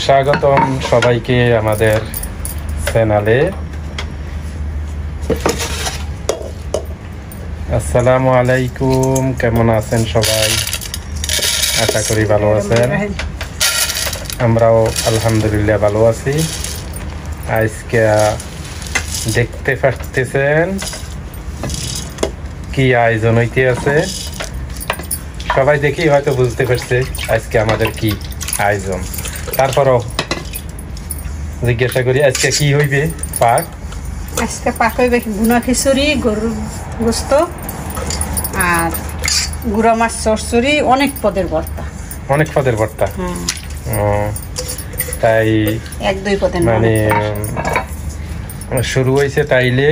স্বাগতম সবাইকে আমাদের চ্যানেলে। আসসালামু আলাইকুম, কেমন আছেন সবাই? আশা করি ভালো আছেন। আমরাও আলহামদুলিল্লাহ ভালো আছি। আজকে দেখতে পাচ্ছেন কি আয়োজন হইতে আছে, সবাই দেখি হয়তো বুঝতে পারছে আজকে আমাদের কি আয়োজন। তারপরও জিজ্ঞাসা করি আজকে কি হইবে? পাক আজকে পাক হইবে ভুনা খিচুড়ি, গরুর গোস্ত আর গুঁড়া মাছ চচ্চড়ি, অনেক পদের ভর্তা। অনেক পদের ভর্তা? তাই এক দুই পদের মানে শুরু হয়েছে তাইলে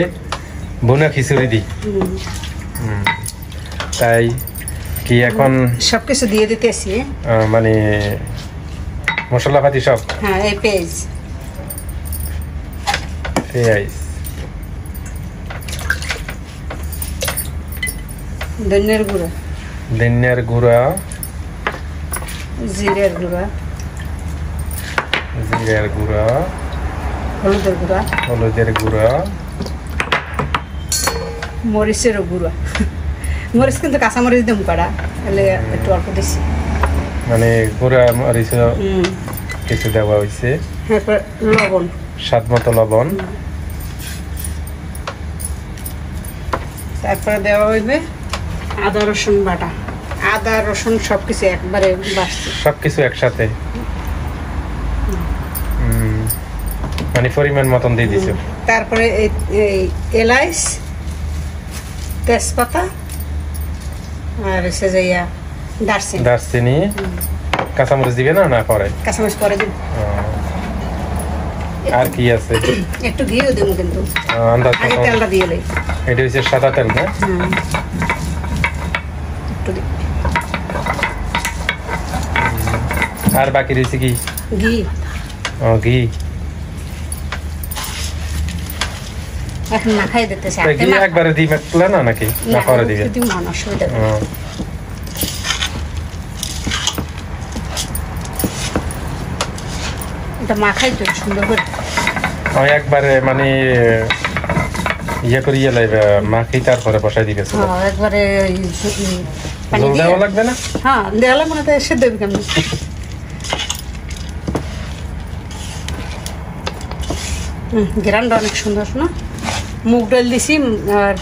ভুনা খিচুড়ি দি। তাই কি এখন সবকিছু দিয়ে দিতেছি, মানে মশলাপাতি সব? হ্যাঁ, এই পেঁয়াজ ধনিয়ার গুঁড়া, জিরের গুঁড়া, হলুদের গুঁড়া, মরিচের গুঁড়া। মরিচ কিন্তু কাঁচা মরিচ দিয়ে করা, তাহলে একটু অল্প দিচ্ছি। মানে গুঁড়া মরিচ কিছু দেওয়া হয়েছে। লবণ, স্বাদ মতো লবণ। তারপরে দেওয়া হইবে আদা রসুন বাটা। আদা রসুন সবকিছু একবারে বাটছি, সবকিছু একসাথে মানে পরিমাণ মতন দিয়ে দিছো। তারপরে এই এলাচ, তেজপাতা আর হচ্ছে যে দারচিনি। কাঁচামরিচ দিবে না? না পরে কাঁচামরিচ পরে দিব। আর কি আছে? একটু ঘিও দেবো কিন্তু আন্দাজ আগে তেলটা দিয়ে লই। এটা হচ্ছে সাদা তেল না? একটু দিই। আর বাকি রয়েছে কি? ঘি। ঘি এখন মাখাই দিতেছে। ঘি একবারে দিই মেটলা না নাকি? না পরে দিবে? অসুবিধা নেই। এটা মাখাই তো সুন্দর করে একবারে মানে ইয়ে করিয়ে লাইবে মাখি, তারপরে বসাই দিবে। একবারে জল দেওয়া লাগবে না? হ্যাঁ, দেওয়া লাগবে না। তো এসে দেবে কেমন? গ্রানটা অনেক সুন্দর না? মুগ ডাল দিছি। আর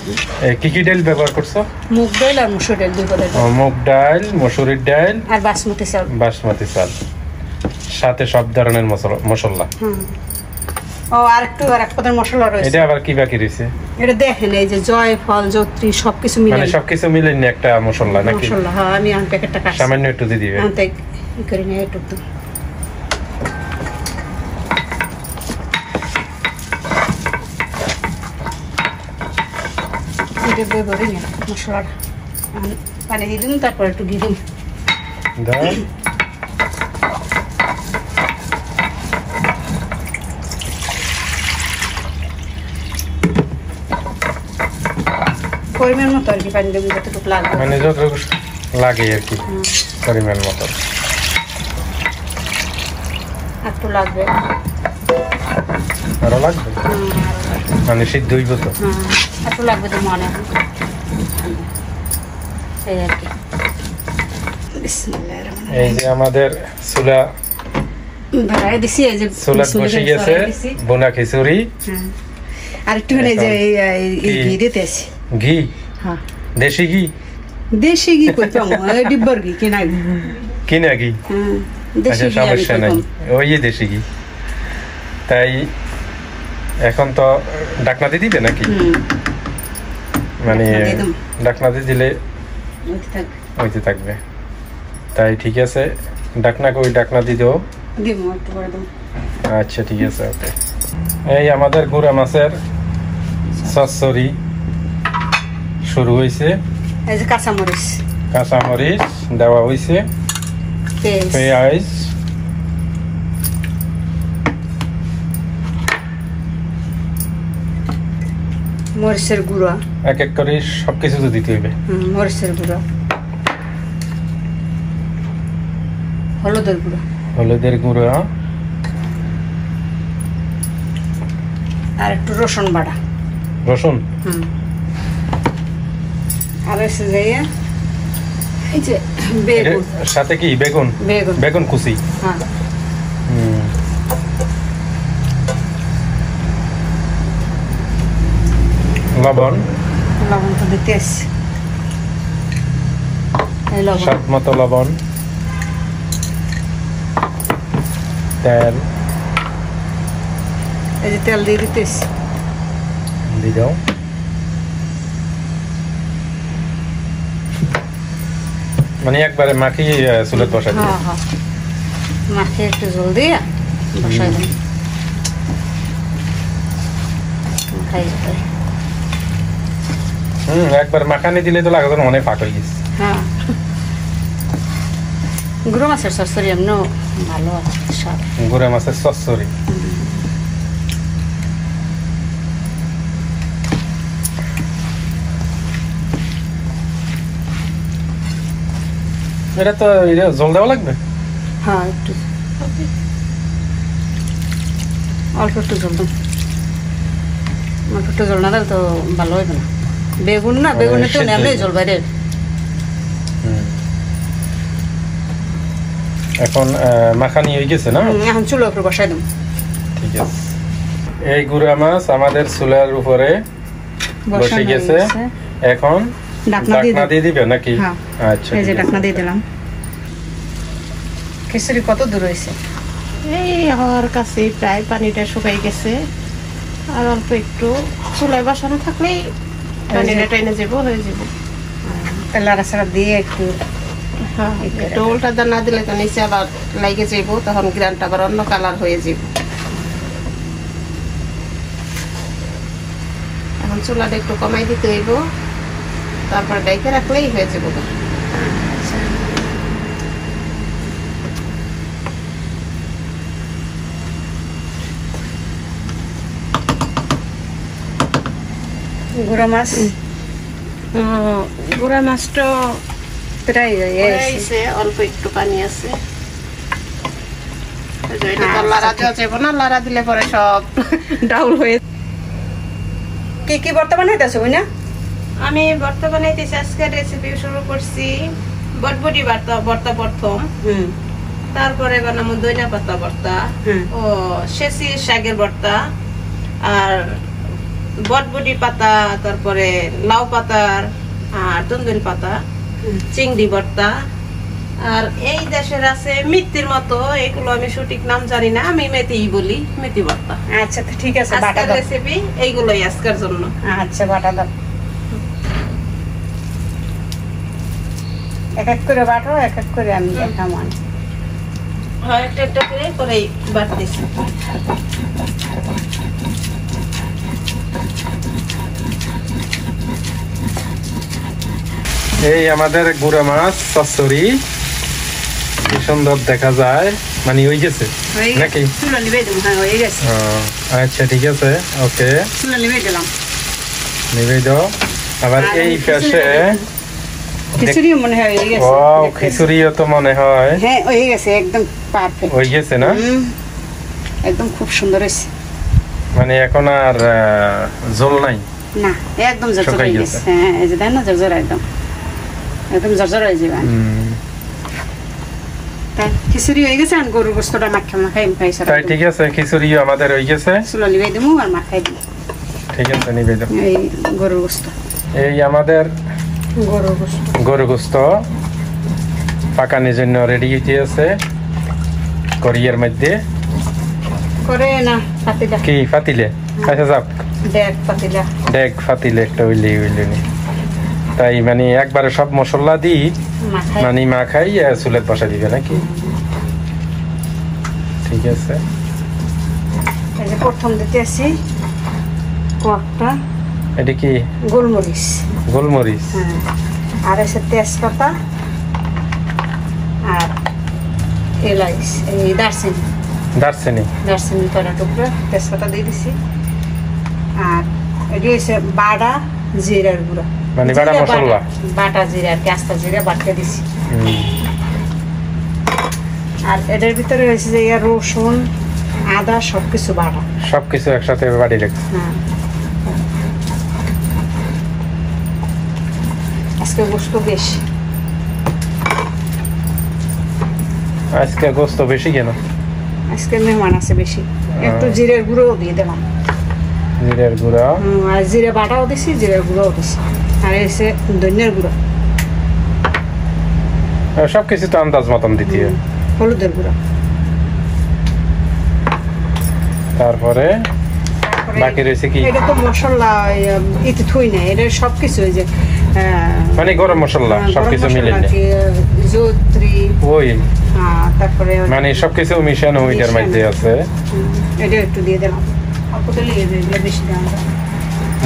কি কি ডাল ব্যবহার করছো? মুগ ডাল আর মসুর ডাল, দুই পদের। মুগ ডাল, মসুরির ডাল আর বাসমতি চাল। সাথে সব ধরনের মশলা। আর এক পদের মশলা রয়েছে। এটা আবার কি বাকি রয়েছে? এটা দেখেন, এই যে জয়ফল, জয়ত্রী সবকিছু মিলে, মানে সবকিছু মিলে একটা মশলা নাকি? মশলা। হ্যাঁ, আমি প্যাকেটটা কাটছি। সামান্য একটু দিয়ে দিবে। করি না একটু তো। মশলাটা পানি দিয়ে দিন, তারপর একটু ঘি দিন। পরিমাণ মতো আর কি পানি দেবো, যতটুকু লাগবে, মানে যতটুকু লাগে আর কি পরিমাণ মতো। একটু লাগবে, আরো লাগবে, মানে সিদ্ধ হইব তো। একটু লাগবে তো মনে হয়, এই আর কি। এই যে আমাদের চুলা ধরাই দিছি, এই যে চুলা বসে গেছে ভুনা খিচুড়ি। আর একটু ঘি দিতেছি। ঘি? হ্যাঁ, দেশি ঘি। দেশি ঘি কই পাবো? ডিব্বার ঘি, কিনা ঘি। কিনা ঘি? আচ্ছা, সমস্যা নাই, ওই দেশি ঘি। তাই এখন তো ডাকনা দিয়ে দিবে নাকি? মানে ডাকনা দিয়ে দিলে ওইতে থাকবে। তাই ঠিক আছে, ডাকনা দিয়ে দেবো। আচ্ছা ঠিক আছে, ওকে। এই আমাদের গুঁড়া মাছের চচ্চড়ি শুরু হয়েছে। এই যে কাঁচামরিচ দেওয়া হয়েছে, পেঁয়াজ, মরিচের গুঁড়া এক এক করে সবকিছু তো দিতে হবে। মরিচের গুঁড়া, হলুদের গুঁড়া, হলুদের গুঁড়া, আর একটু রসুন বাটা, রসুন, আর এসে যাইয়া এই যে বেগুন, সাথে কি বেগুন, বেগুন বেগুন কুচি, হ্যাঁ লবণ, লবণ তো দিতে আসছে, স্বাদ মতো লবণ, তেল, এই যে তেল দিয়ে দিতে আসছে, দিয়ে দাও। মানে একবারে মাখিয়ে চুলে বসাই দিই। হ্যাঁ হ্যাঁ, মাখিয়ে একটু জল দিয়ে বসাই দিই, খাই যেতে। একবার মাখানি দিলে তো লাগে অনেক ফাঁক হয়ে গেছে। হ্যাঁ, গুঁড়ো মাছের চচ্চড়ি এমনিও ভালো স্বাদ। গুঁড়ো মাছের চচ্চড়ি, এটা তো জল দেওয়া লাগবে। হ্যাঁ, একটু অল্প একটু জল দাও, অল্প একটু জল না দিলে তো ভালো হইবে না। বেগুন না, বেগুনে তো এমনি জল বাইরে। এখন মাখানি হয়ে গেছে না, এখন চুলোর উপরে বসাই দেব। ঠিক আছে, এই গুঁড়া মাছ আমাদের চুলার উপরে বসে গেছে। এখন ঢাকনা দিয়ে দিবে নাকি? আচ্ছা, এই যে ঢাকনা দিয়ে দিলাম। খিচুড়ি কত দূর হয়েছে? এই হওয়ার কাছে প্রায় পানিটা শুকাই গেছে, আর অল্প একটু চুলায় বসানো থাকলেই পানিটা টেনে যাবো, হয়ে যাবো। লাড়াচাড়া দিয়ে একটু, হ্যাঁ, একটু উল্টা না দিলে তো নিচে আবার লাগে যাবো, তখন গ্রানটা আবার অন্য কালার হয়ে যাব। এখন চুলাটা একটু কমাই দিতে হইব, তারপরে ডাইকে রাখলেই হয়ে যাবো। গুঁড়া মাছ, গুঁড়া মাছটা প্রায় অল্প একটু পানি আছে, লাড়া দেওয়া যাবো না, লাড়া দিলে পরে সব ডাউল হয়ে। কি কি বর্তমানে হইতেছে বুঝি না? আমি বর্তমানে আজকে রেসিপি শুরু করছি বটবটি ভর্তা প্রথম, তারপরে বানাবো দইনা পাতা ভর্তা, ও শেষি শাকের ভর্তা, আর বটবটি পাতা, তারপরে লাউ পাতার, আর তন্দুরি পাতা, চিংড়ি ভর্তা, আর এই দেশের আছে মিত্তির মতো, এগুলো আমি সঠিক নাম জানি না, আমি মেথিই বলি, মেথি ভর্তা। আচ্ছা, ঠিক আছে, বাটা আজকের রেসিপি এইগুলোই আজকের জন্য। আচ্ছা, বাটা দাও, এক এক করে বাটো, এক এক করে আমি দেখাম। হ্যাঁ, একটা একটা করে করেই বাটতেছি। এই আমাদের গুঁড়া মাছ চচ্চড়ি কি সুন্দর দেখা যায়, মানে হয়ে গেছে নাকি? চুলা নিবে দিলাম। হ্যাঁ, হয়ে গেছে। আচ্ছা, ঠিক আছে, ওকে, চুলা নিবে দিলাম, নিবে দাও। আবার এই পাশে খিচুড়িও মনে হয় হয়ে গেছে। ওয়াও, খিচুড়িও তো মনে হয় হ্যাঁ হয়ে গেছে, একদম পারফেক্ট হয়ে গেছে না? একদম খুব সুন্দর হয়েছে। মানে এখন আর ঝোল নাই না, একদম ঝরঝর হয়ে গেছে। হ্যাঁ, এই যে দেন না, ঝরঝর, একদম একদম ঝরঝর হয়ে যাবে। তাই খিচুড়ি হয়ে গেছে, আর গরুর গোস্তটা মাখাই খাইছে। তাই ঠিক আছে, খিচুড়িও আমাদের হয়ে গেছে। চুলা নিবে দেবো আর মাখাই দিই। ঠিক আছে, নিবে দাও। এই গরুর গোস্ত, এই আমাদের গরুর গোস্ত, গরুর গোস্ত পাকানোর জন্য রেডি হইতে আছে কড়িয়ার মধ্যে। করে না পাতিলা, কি পাতিলে? আচ্ছা, যাক, ডেক পাতিলা, ডেক পাতিলে একটা হইলে নি। তাই মানে একবারে সব মশলা দিই মানে মাখাই চুলের বসা দিবে নাকি? ঠিক আছে, এই যে প্রথম দিতে আসি কয়েকটা, এটা কি? গোলমরিচ, গোলমরিচ, হ্যাঁ, আর আছে তেজপাতা, আর এলাচ, এই দারচিনি, দারচিনি কয়টা টুকরো, তেজপাতা দিয়ে দিছি, আর এটি হচ্ছে বাটা জিরার গুঁড়া, মানে বাটা মশলা, বাটা জিরা আর কি, আস্তা জিরা বাটতে দিছি। আর এটার ভিতরে হয়েছে যে রসুন আদা সবকিছু বাটা, সবকিছু একসাথে বাড়ি রাখছি। হ্যাঁ, আজকে গোস্ত বেশি। আজকে গোস্ত বেশি কেন? আজকে মেহমান আছে বেশি, একটু জিরের গুঁড়োও দিয়ে দিলাম। জিরের গুঁড়া আর জিরে বাটাও দিছি, জিরের গুঁড়োও দিছি, আর এসে ধনিয়ার গুঁড়ো, সবকিছু তো আন্দাজ মতন দিতে হয়। হলুদের গুঁড়ো, তারপরে বাকি রয়েছে কি? এটা তো মশলা ইতে থুই না, এটা সবকিছু ওই যে মানে গরম মশলা সবকিছু মিলে জয়ত্রী, ওই তারপরে মানে সবকিছু মিশানো ওইটার মধ্যে আছে। এটা একটু দিয়ে দিলাম, অল্প দিলে বেশি দেওয়া যায়।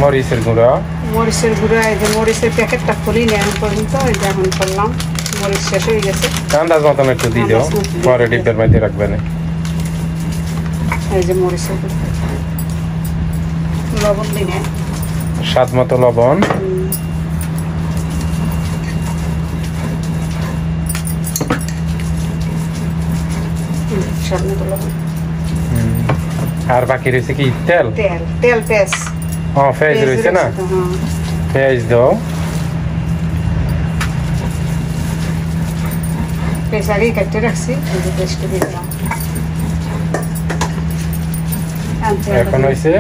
মরিচের গুঁড়া, মরিচের গুঁড়া, এই যে মরিচের প্যাকেটটা খুলি না এখন পর্যন্ত, এই যে এখন করলাম, মরিচ শেষ হয়ে গেছে। আন্দাজ মতন একটু দিয়ে দাও, পরে ডিপের মধ্যে রাখবে না। এই যে মরিচের গুঁড়া, লবণ দিনে স্বাদ মতো লবণ, স্বাদ মতো লবণ, আর বাকি রয়েছে কি? তেল, তেল, তেল, পেঁয়াজ, পেঁয়াজ রয়েছে না, পেঁয়াজ দাও। পেঁয়াজ আগেই কেটে রাখছি, এই যে পেঁয়াজটা দিয়ে দিলাম। এখন হয়েছে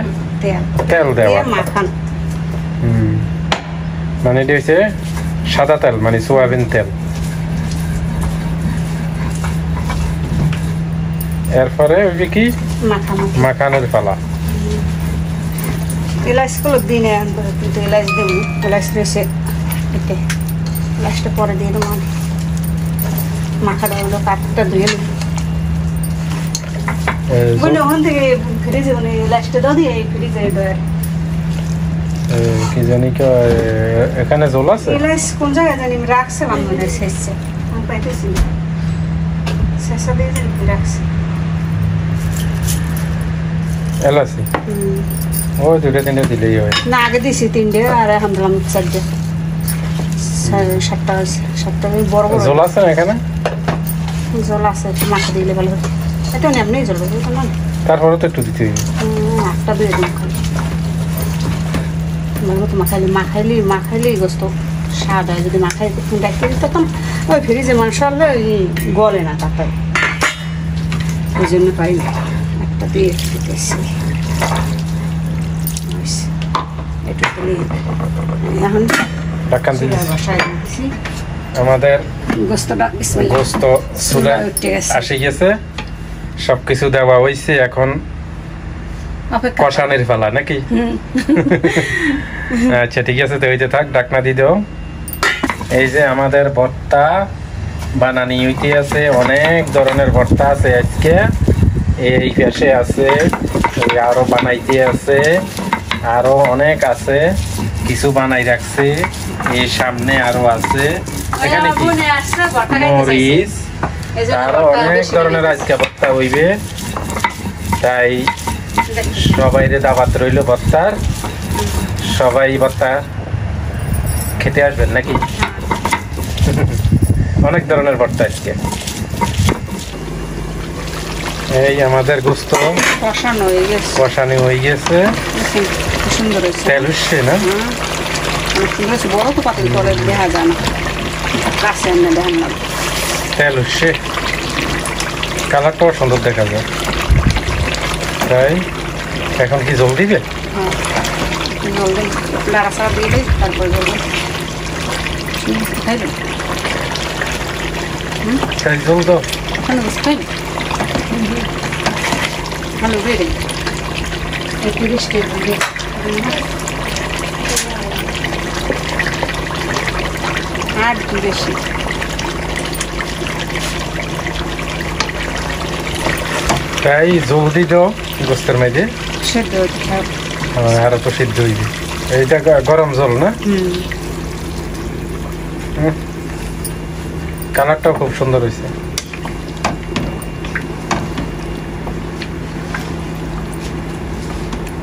তেল, তেল দেওয়া, মাখানো। মানে এটা হচ্ছে সাদা তেল, মানে সোয়াবিন তেল। এরপরে ওই কি মাখানোর পালা। এলাচগুলো দিই না, কিন্তু এলাচ দিই, এলাচ রয়েছে এতে, এলাচটা পরে দিয়ে দেবো। মাখাটা হলো কাঠটা ধুয়ে নেব, ওখান থেকে ফ্রিজে এলাচটা দাও দিয়ে ফ্রিজে কি জানি এখানে জল আছে, এলাচ কোন জায়গায় জানি রাখছিলাম, মনে হয় শেষে আমি পাইতেছি না, শেষে দিয়ে জানি রাখছি এলাচি। ও দুটো তিনটে দিলেই হয় না, আগে দিছি তিনটে আর এখন দিলাম চারটে, সাতটা হয়েছে, সাতটা বড় বড়। জল আছে না এখানে? জল আছে, একটু মাখা দিলে ভালো হতো, এটা এমনি জল হবে না, তারপরে তো একটু দিতে হবে। একটা দিয়ে দিন ভালো তো, মাখাইলি গোস্ত স্বাদ হয়। যদি মাখাই ডাকতে দিত তখন ওই ফ্রিজে মাংস আনলে গলে না, তারপরে ওই জন্য পারি না, একটা দিয়ে দিতেছি। এখন বসাই দিচ্ছি আমাদের গোস্তটা, গোস্ত চুলা আসে গেছে, সবকিছু দেওয়া হয়েছে, এখন কষানোর পালা নাকি? আচ্ছা ঠিক আছে, তো হইতে থাক, ডাকনা দিয়ে দাও। এই যে আমাদের ভর্তা বানানি হইতে আছে, অনেক ধরনের ভর্তা আছে আজকে। এই পাশে আছে, আরো বানাইতে আছে, আরো অনেক আছে, কিছু বানাই রাখছে, এই সামনে আরো আছে, এখানে কি মরিচ, আরো অনেক ধরনের আজকে ভর্তা হইবে। তাই সবাই দাওয়াত রইল ভর্তার, সবাই ভর্তা খেতে আসবেন নাকি? অনেক ধরনের ভর্তা আজকে। এই আমাদের গোস্ত কষানো হয়ে গেছে, তেল উঠছে না, বড় তো পাতিল করে দেখা যায় না, কাছে এনে দেখেন না, তেল উঠছে, কালারটাও সুন্দর দেখা যায়। তাই এখন কি জল দিবে? জল দিন, নাড়াচাড়া দিয়ে দিই, তারপরে জল দিন, খাইবেন তাই জল দাও, ওখানে বসে খাইবেন, ভালো দিয়ে দিন, একটু বেশি আর একটু বেশি। তাই জলদি দাও গোস্তের মধ্যে, সেদ্ধ আরো তো সিদ্ধ হইবে। এইটা গরম জল না? কালারটাও খুব সুন্দর হয়েছে।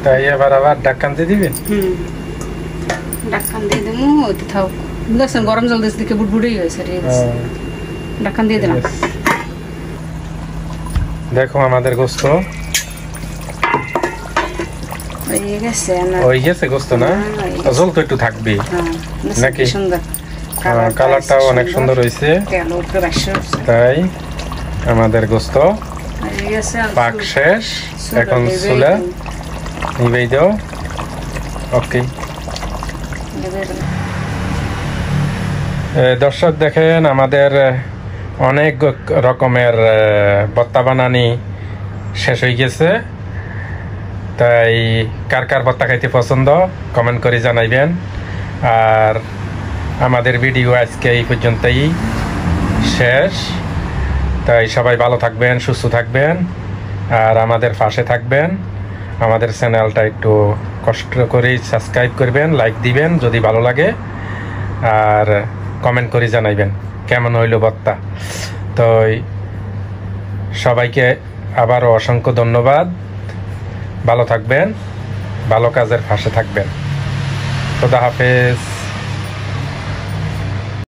তাই এবার আবার ঢাকন দিয়ে দিবেন। ঢাকন দিয়ে দেবো, ওইতে থাও। দেখছেন গরম জল দিয়েছে দেখে বুড়বুড়েই হয়েছে। ঢাকন দিয়ে দিলাম। দেখো আমাদের গোস্ত হয়ে গেছে। গোস্ত না জল তো একটু থাকবে নাকি? কালারটাও অনেক সুন্দর হয়েছে। তাই আমাদের গোস্ত পাক শেষ, এখন চুলা নিবেই দাও। ওকে দর্শক দেখেন আমাদের অনেক রকমের ভর্তা বানানি শেষ হয়ে গেছে। তাই কার কার ভর্তা খাইতে পছন্দ কমেন্ট করে জানাইবেন। আর আমাদের ভিডিও আজকে এই পর্যন্তই শেষ। তাই সবাই ভালো থাকবেন, সুস্থ থাকবেন, আর আমাদের পাশে থাকবেন। আমাদের চ্যানেলটা একটু কষ্ট করে সাবস্ক্রাইব করবেন, লাইক দিবেন যদি ভালো লাগে, আর কমেন্ট করে জানাইবেন কেমন হইল ভর্তা। তো সবাইকে আবারও অসংখ্য ধন্যবাদ। ভালো থাকবেন, ভালো কাজের পাশে থাকবেন। খোদা হাফেজ।